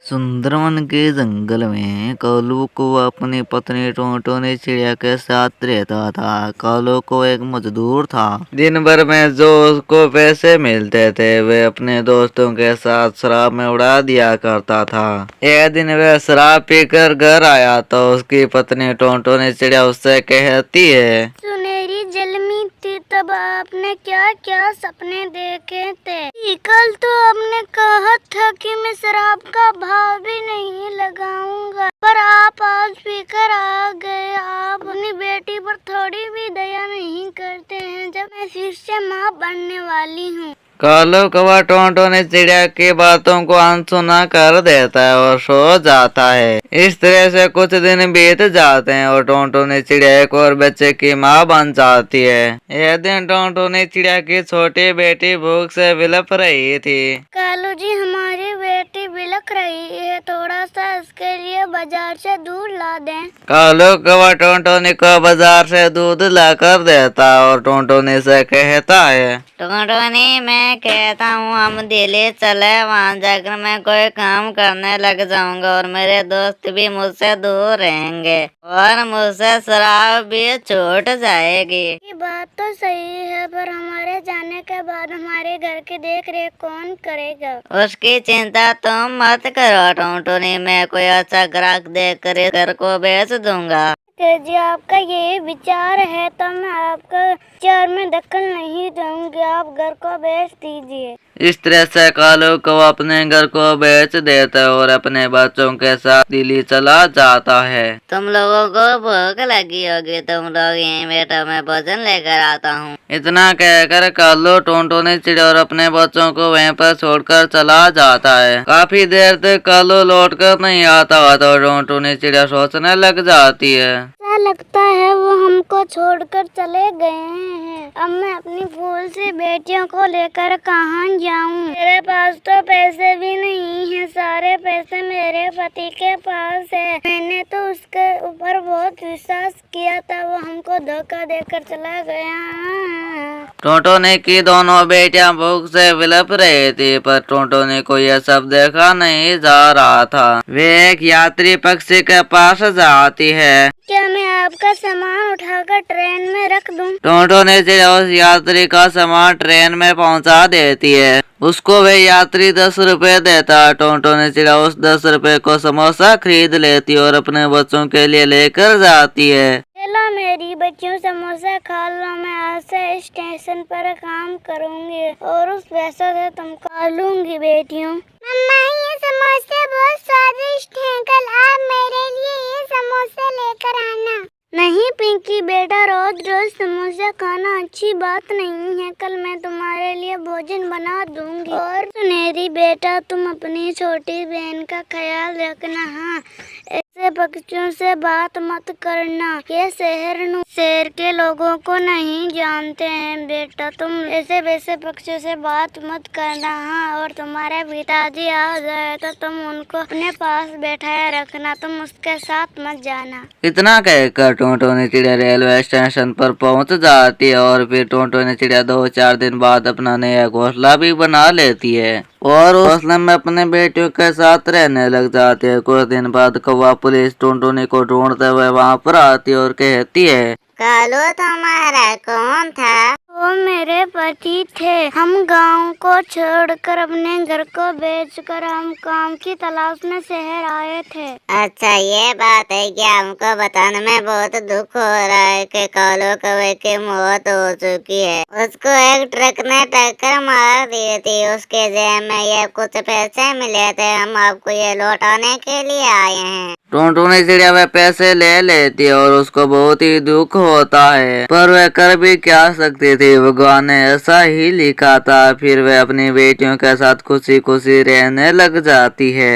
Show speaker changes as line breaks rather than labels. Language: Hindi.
सुंदरवन के जंगल में कालू को अपनी पत्नी टोंटो ने चिड़िया के साथ रहता था। कालू को एक मजदूर था। दिन भर में जो उसको पैसे मिलते थे वे अपने दोस्तों के साथ शराब में उड़ा दिया करता था। एक दिन वह शराब पीकर घर आया तो उसकी पत्नी टोंटो ने चिड़िया उससे कहती है,
सुनहरी जलमी थी तब आपने क्या क्या सपने देखे थे। कल तो आपने कहा था कि मैं शराब का भाव भी नहीं लगाऊंगा, पर आप आज पीकर आ गए। आप अपनी बेटी पर थोड़ी भी दया नहीं करते हैं जब मैं फिर से माँ बनने वाली हूँ।
कालू कौवा टोंटो ने चिड़िया की बातों को अनसुना कर देता है और सो जाता है। इस तरह से कुछ दिन बीत जाते हैं और टोंटो ने चिड़िया एक और बच्चे की माँ बन जाती है। एक दिन टोंटो ने चिड़िया की छोटी बेटी भूख से बिलख रही थी।
कालू जी, हमारी बेटी बिलख रही है, थोड़ा सा इसके लिए बाजार से दूध ला दें।
कालू कौवा टोंटोनी को बाजार से दूध ला कर देता और टोंटोनी से कहता है,
टोंटोनी, मैं कहता हूँ हम दिल्ली चले, वहाँ जाकर मैं कोई काम करने लग जाऊंगा और मेरे दोस्त भी मुझसे दूर रहेंगे और मुझसे शराब भी छूट जाएगी।
ये बात तो सही है, पर हमारे जाने के बाद हमारे घर की देख रेख कौन करेगा?
उसकी चिंता तुम मत करो टोंटोनी, मैं कोई अच्छा ग्राहक देख कर घर को बेच दूंगा।
जी, आपका ये विचार है तो मैं आपका विचार में दखल नहीं दूंगी, आप घर को बेच दीजिए।
इस तरह से कालू को अपने घर को बेच देता है और अपने बच्चों के साथ दिल्ली चला जाता है।
तुम लोगों को भूख लगी होगी, तुम लोग यहीं बैठो, मैं भोजन लेकर आता हूँ।
इतना कहकर कालू टोंटोनी चिड़िया और अपने बच्चों को वहीं पर छोड़कर चला जाता है। काफी देर तक कालू लौट कर नहीं आता हुआ तो टोंटोनी चिड़िया सोचने लग जाती है,
ऐसा लगता है वो हमको छोड़कर चले गए हैं। अब मैं अपनी फूल सी बेटियों को लेकर कहाँ जाऊँ? मेरे पास तो पैसे भी नहीं है, सारे पैसे मेरे पति के पास है। मैंने तो उसके ऊपर बहुत विश्वास किया था, वो हमको धोखा देकर चला गया।
टोंटोनी की दोनों बेटियां भूख से बिलख रही थी, पर टोंटोनी को यह सब देखा नहीं जा रहा था। वे एक यात्री पक्षी के पास जाती है।
क्या मैं आपका सामान उठाकर ट्रेन में रख दूं?
टोंटोनी चिड़िया उस यात्री का सामान ट्रेन में पहुंचा देती है। उसको वे यात्री 10 रुपए देता। टोंटोनी चिड़िया उस 10 रुपए को समोसा खरीद लेती और अपने बच्चों के लिए लेकर जाती है।
चलो मेरी बच्चियों, समोसा खा लो, मैं आज से स्टेशन पर काम करूंगी और उस पैसे से तुमको खा लूंगी बेटियों। मम्मा, ये समोसे बहुत स्वादिष्ट हैं, कल आप मेरे लिए ये समोसे लेकर आना। नहीं पिंकी बेटा, रोज रोज समोसा खाना अच्छी बात नहीं है, कल मैं तुम्हारे लिए भोजन बना दूंगी। और सुनहरी बेटा, तुम अपनी छोटी बहन का ख्याल रखना। हाँ, ऐसे पक्षियों से बात मत करना, ये शहर के लोगों को नहीं जानते हैं बेटा। तुम ऐसे वैसे पक्षियों से बात मत करना। हाँ, और तुम्हारे पिताजी आ जाए तो तुम उनको अपने पास बैठाए रखना, तुम उसके साथ मत जाना।
इतना कहकर टोंटोनी चिड़िया रेलवे स्टेशन पर पहुंच जाती है और फिर टोंटोनी चिड़िया 2-4 दिन बाद अपना नया घोंसला भी बना लेती है और उस घोंसले में अपने बेटियों के साथ रहने लग जाती है। कुछ दिन बाद कौवा पुलिस टोंटोनी को ढूंढते हुए वहाँ पर आती है और कहती है,
कालू तुम्हारा कौन था?
वो मेरे पति थे। हम गांव को छोड़कर अपने घर को बेचकर हम काम की तलाश में शहर आए थे।
अच्छा, ये बात है क्या? हमको बताने में बहुत दुख हो रहा है कि कालू कौवे की मौत हो चुकी है। उसको एक ट्रक ने टक्कर मार दी थी, उसके जेब में ये कुछ पैसे मिले थे, हम आपको ये लौटाने के लिए आए हैं।
टोंटोनी चिड़िया वह पैसे ले लेती है और उसको बहुत ही दुख होता है, पर वह कर भी क्या सकती थी, भगवान ने ऐसा ही लिखा था। फिर वह अपनी बेटियों के साथ खुशी खुशी रहने लग जाती है।